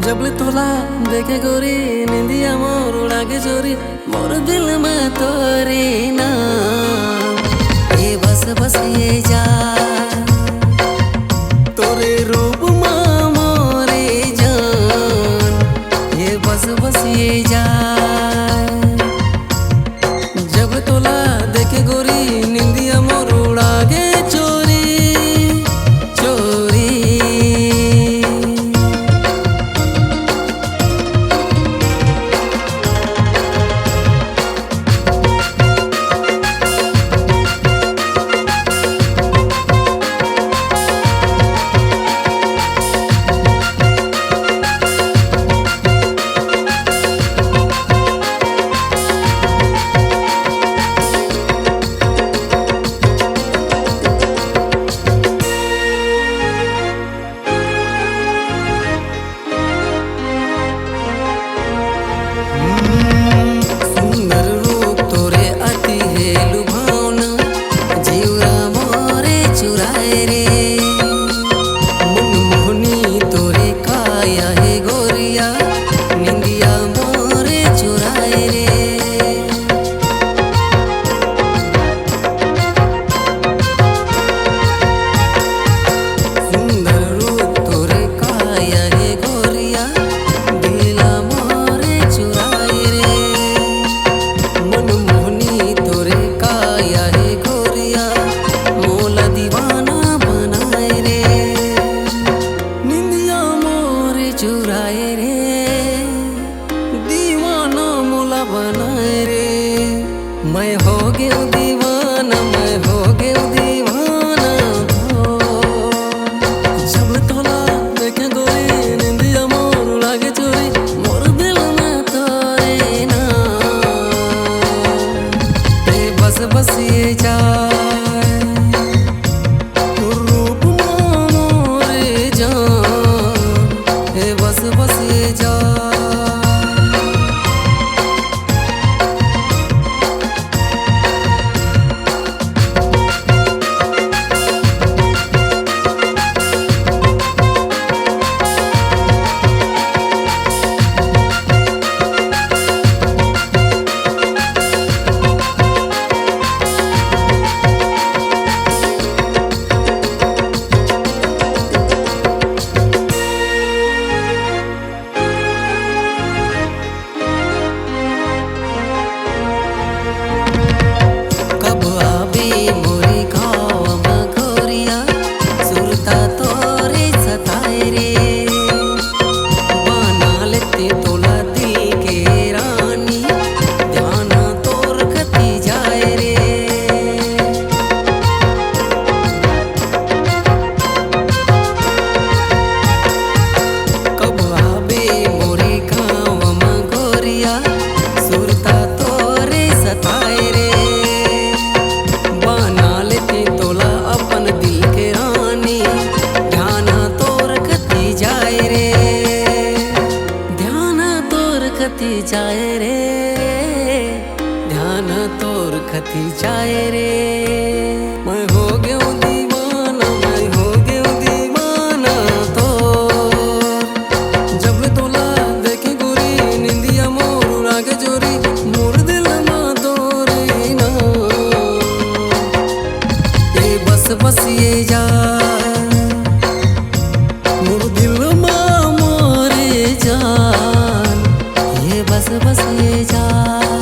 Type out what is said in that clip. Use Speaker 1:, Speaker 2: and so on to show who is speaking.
Speaker 1: जबले तोला देखे गोरी निंदिया मोर उड़ा के चोरी मोर दिल में तोरे नाम ये बस बस ये जा तोरे रूप में मोरे जान ये बस बस ये जा जब तोला देखे गोरी निंदिया मोर उड़ा के चोरी चुराए रे दीवाना मुला बनाए रे मैं हो गया दीवाना मैं हो गया दीवाना जब तोला देखे गोरी निंदिया मोर लागे चोरी मोर दिल में तोरे नाम ते बस बस ये जाए बस बस ये जा जाए रे ध्यान तोर खती जाए रे मैं हो गया दीवाना मैं हो गया दीवाना तो जब तोला देखे गोरी निंदिया मोर उड़ा के चोरी मोर दिल में तोरे नाम ये बस बस ये जा मोर दिल में मोरे जान बस बस ये जा।